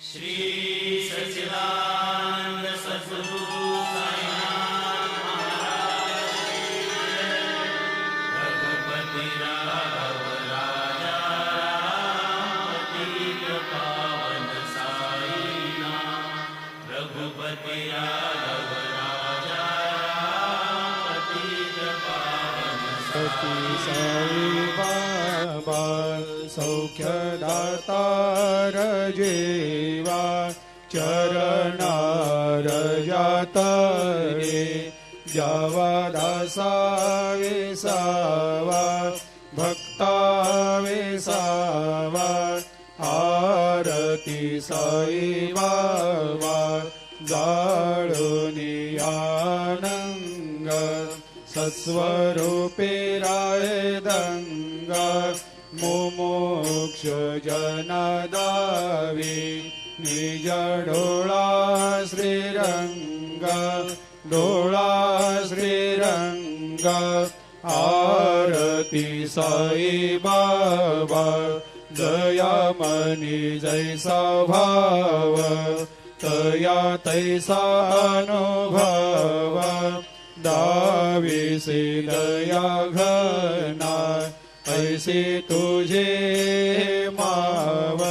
श्री सच्चिदानंद सद्गुरु साईनाथ महाराज की जय। रघुपति राघव राजा पतित पावन साईनाथ। रघुपति राघव राजा पतित पावन साई बाबा सौख्यदातार जेवा चरणार जातरे जावा दासा विसावा भक्ता विसावा आरती साई बाबा जाळुनी आनंद सत्स्वरूपे राय दंगा मुमुक्ष जनदावी निज डोळा श्रीरंग डोळा श्रीरंग आरती साई बाबा दयामनी जैसा भाव तया तैसा अनुभव दाविसे दया घना ऐसे तुझे माव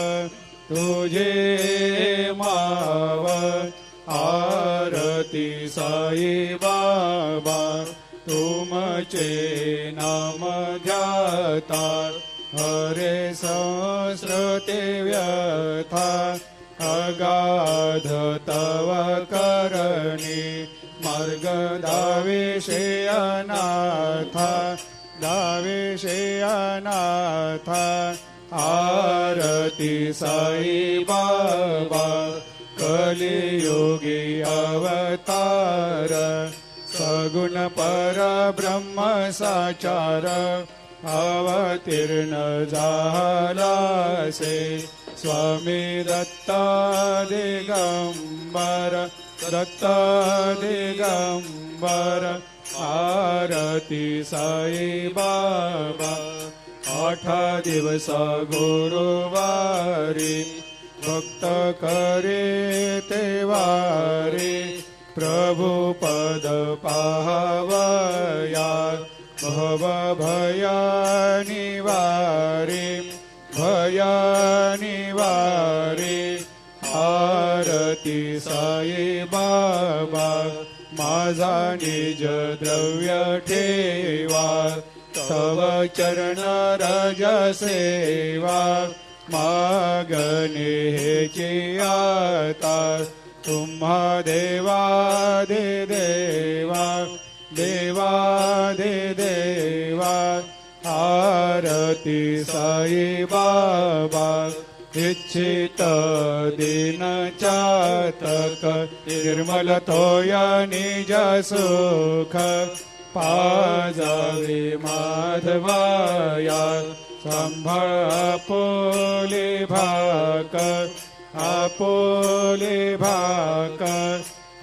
आरती साई बाबा तुमचे नाम ध्याता हरे सहस्रते व्यथा अगाध तव करणी मार्ग दाविषे अनाथा दाविषे अनाथा आरती साई बाबा कलियुगी अवतार सगुण परब्रह्म साचार अवतीर्ण झालासे स्वामी दत्ता दिगंबर दत्ता दिगंबर आरती साई बाबा 8 दिवस गुरुवारी भक्त करे तेवारी प्रभु पद पाहवया भव भया निवारी भया निवारी आरती साई बाबा माझा निज द्रव्य ठेवा तव चरण रज सेवा मागणे हेची आता तुम्हा देवादि देवा देवादि देवा आरती साई बाबा इच्छित दिन चातक निर्मल तोया निज सुख पाजावे माधवाया संभाळ आपोले भाकर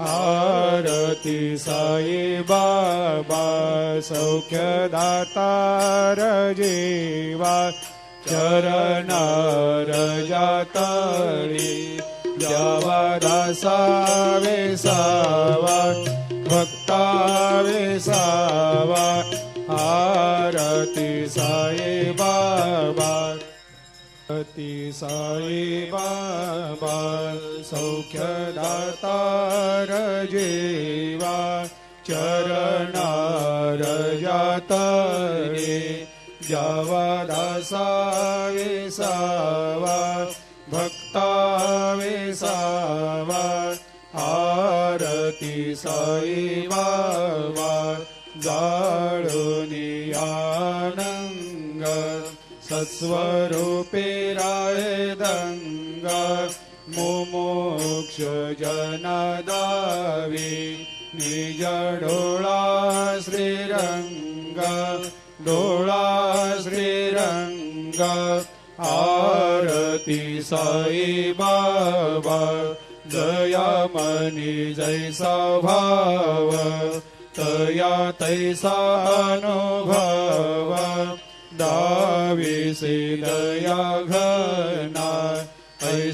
आरती साई बाबा सौख्यदातार जीवा चरणार जातळी जावा दासा वेसावा भक्ता वेसावा आरती साई बाबा आरती साई बाबा सौख्यदातार जीवा चरणार जातळे जावा दासा वेसावा भक्ता वेसावा आरती साई बाबा जाळुनी आनंद सत्स्वरूपे राय दंगा मुमुक्ष जनदावी निज डोळा श्रीरंग डोळा श्रीरंग आरती साई बाबा दयामनी जैसा भाव तया तैसा अनुभव दाविसे दया घना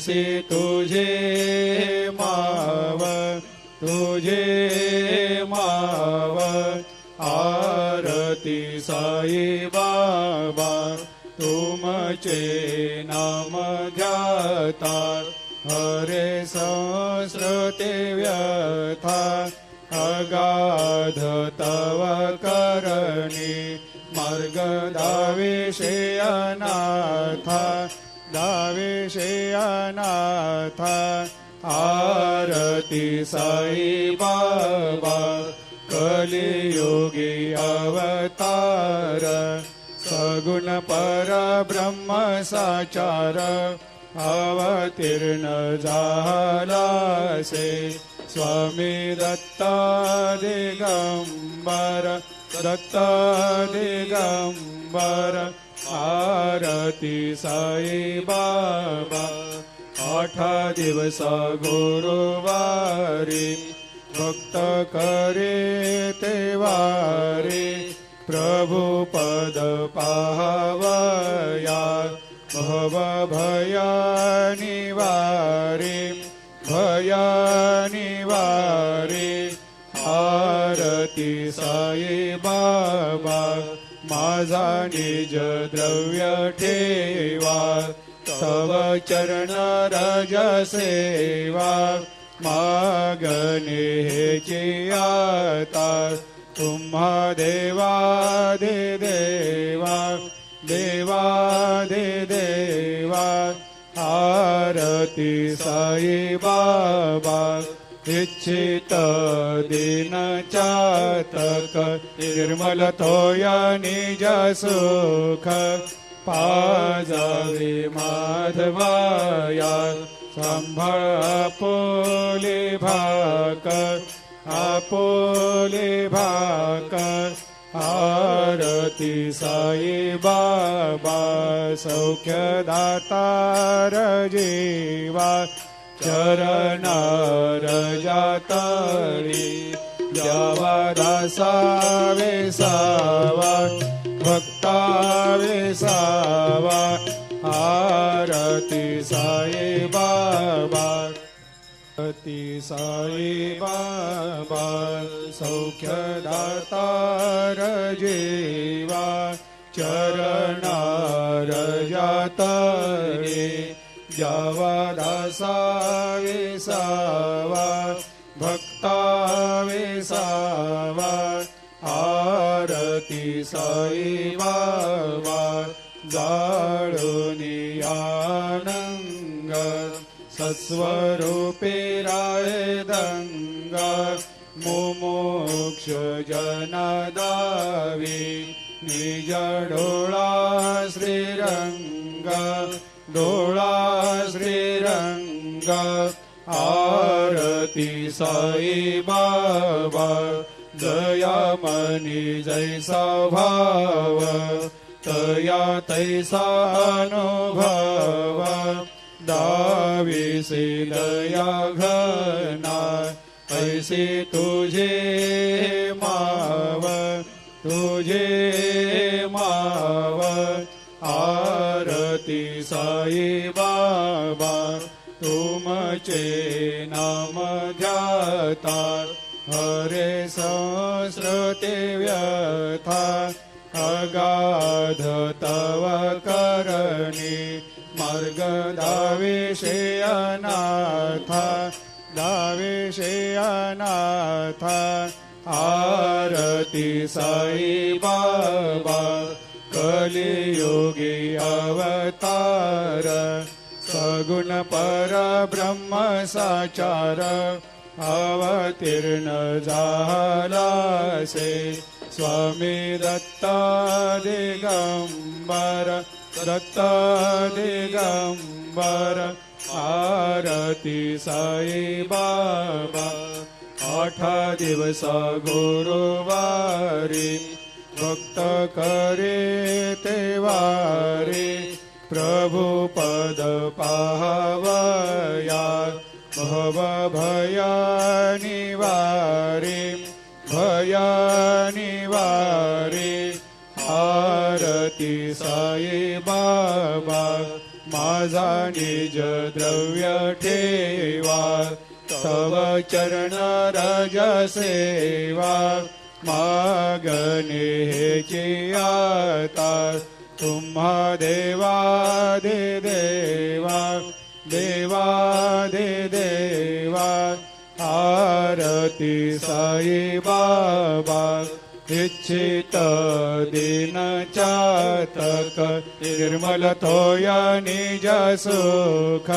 ऐसे तुझे माव तुझे माव आरती साई बाबा तुमचे नाम घ्याता हरे संस्कृते व्यथा अगाध तव करणी मार्ग दाविषे अनाथा दाविषे अनाथा आरती साई बाबा कलियुगी अवतार सगुण परब्रह्म साचार अवतीर्ण झालासे स्वामी दत्ता दिगंबर दत्ता दिगंबर आरती साई बाबा 8 दिवस गुरुवारी भक्त करे ते वारी प्रभु पद पाहवया भव भया निवारी भया निवारी आरती साई बाबा माझा निज द्रव्य ठेवा तव चरण रज सेवा मागणे हेची आता तुम्हा देवा दे देवा देवा दे देवा आरती साई बाबा इच्छित दिन चातक निर्मल तोया निज सुख पाजावे माधवाया सांभाळ आपोले भाकर आपोले भाकर आरती साई बाबा सौख्य दातार जीवा चरणार जातळी द्यावा दासा वेसावा भक्ता वेसावा आरती साई बाबा आरती साई बाबा सौख्य दातार जीवा चरणार जातळी द्यावा दासा वेसावा भक्ता वेसावा आरती साई बाबा जाळूनी आनंग सस्वरूपे राय दंग मुमुक्ष जनदावी निज डोळा श्रीरंग डोळा श्रीरंग आरती साई बाबा जया मनी जैसा भाव तया तैसा अनुभव दाविसे दया घना ऐसे तुझे माव तुझे माव आरती साई बाबा तुमचे नाम घ्याता हरे संस्कृते व्यथा अगाध तव करणी मार्ग दाविषे अनाथा दाविषे अनाथा आरती साई बाबा कलियुगी अवतार सगुण परब्रह्म साचार अवतीर्ण झालासे स्वामी दत्ता दिगंबर दत्ता दिगंबर आरती साई बाबा 8 दिवस गुरुवारी भक्त करे ते वारी प्रभु पद पाहवया भव भया निवारी भया निवारी आरती साई बाबा माझा निज द्रव्य ठेवा तव चरण रज सेवा मागणे हेची आता तुम्हा देवादि देवा देवादि देवा आरती साई बाबा इच्छित दिन चातक निर्मल थोया निज सुख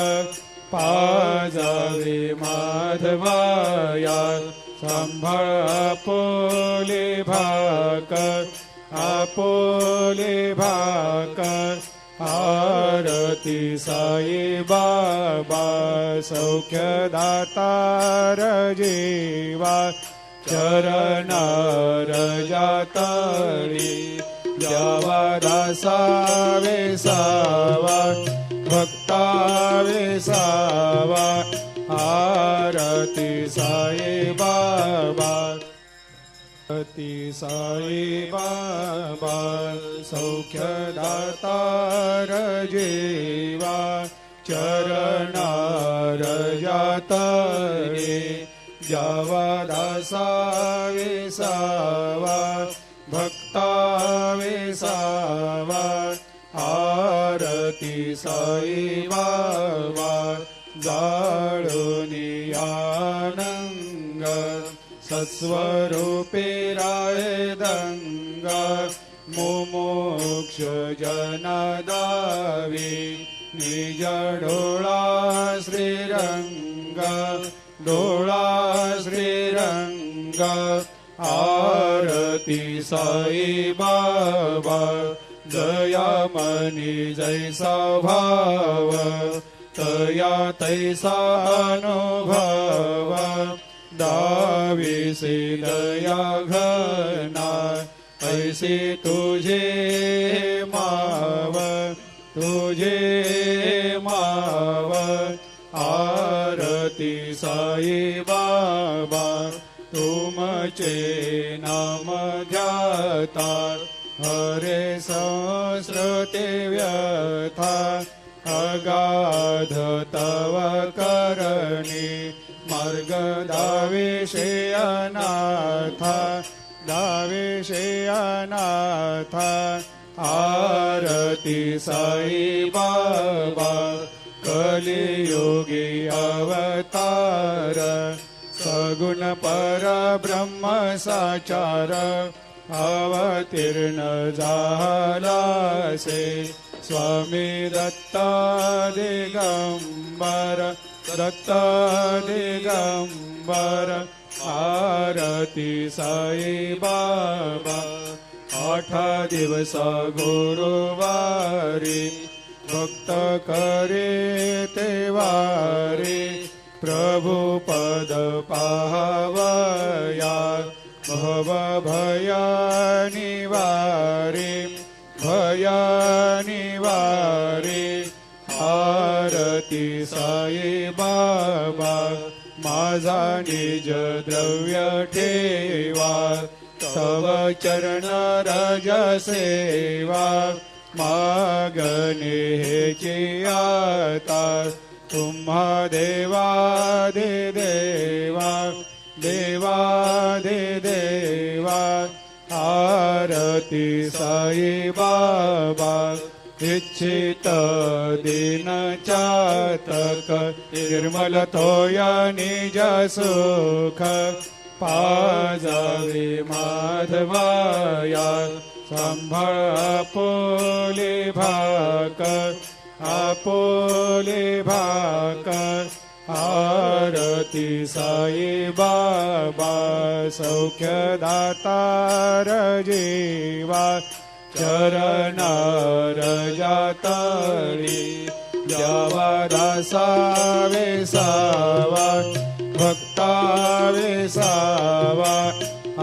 पाजावे माधवाया संभाळ आपोले भाक आरती साई बाबा सौख्य दातार जीवा चरणार जातळी जावा दासा वेसावा भक्ता वेसावा आरती साई बाबा आरती साई बाबा सौख्य दातार जीवा चरणार जातळी जावा दासा वेसावा भक्ता वेसावा आरती साई बाबा जाळूनी आनंग सत्स्वरूपे राये दंग मुमुक्ष जनदावी निज डोळा श्रीरंग डोळा श्रीरंग आरती साई बाबा दयामनी जैसा भाव तया तैसा अनुभव दाविसे दया घना ऐसे तुझे माव आरती साई बाबा तुमचे नाम ध्याता हरे संस्कृते व्यथा अगाध तव करणी मार्ग दाविषे अनाथ आरती साई बाबा कलियुगी अवतार सगुण परब्रह्म साचार अवतीर्ण झालासे स्वामी दत्त दिगंबर आरती साई बाबा 8 दिवस गुरुवारी भक्त करे तेवारी प्रभु पद पाहवया भव भया निवारी आरती साई बाबा माझा निज द्रव्य ठेवा तव चरण रज सेवा मागणे हेची आता तुम्हा देवादि देवा देवादि देवा आरती साई बाबा इच्छित दिन चातक निर्मल थोया निज सुख पाजावे माधवाया संभाळ आपोले भाक आरती साई बाबा सौख्य दातार जीवा चरणार जातळी जावा दासा वेसावा भक्ता वेसावा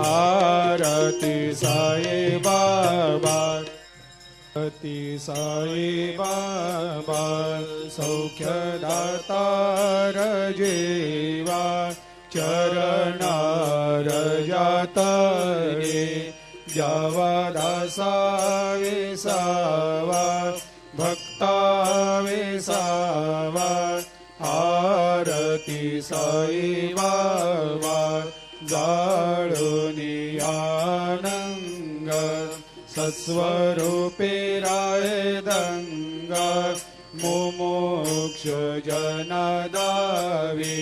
आरती साई बाबा आरती साई बाबा सौख्य दातार जीवा चरणार जातळी जावा दासा वेसावा भक्ता वेसावा आरती साई बाबा जाळूनी आनंग सत्स्वरूपे रायदंग मुमुक्ष जनदावी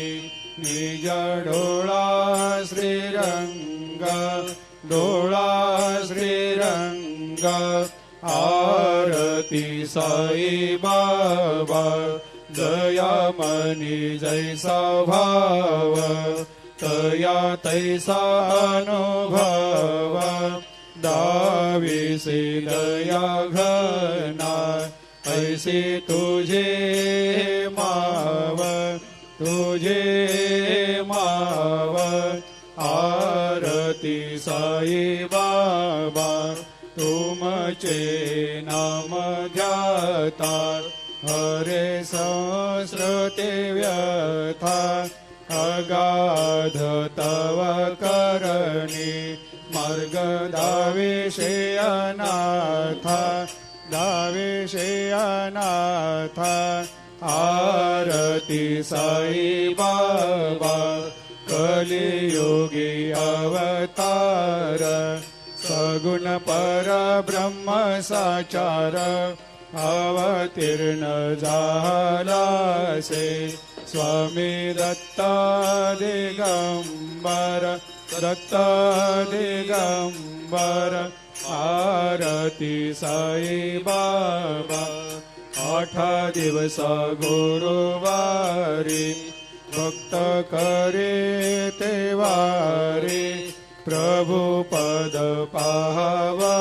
निज डोळा श्रीरंग डोळा श्रीरंग आरती साई बाबा दयामनी जैसा भाव तया तैसा अनुभव दाविसे दया घना ऐसे तुझे माव आरती साई बाबा तुमचे नाम ध्याता हरे संस्कृते व्यथा अगाध तव करणी मार्ग दाविषे अनाथ आरती साई बाबा कलियुगी अवतार सगुण परब्रह्म साचार अवतीर्ण झालासे स्वामी दत्ता दिगंबर आरती साई बाबा 8 दिवस गुरुवारी भक्त करे ते वारी प्रभु पद पाहावा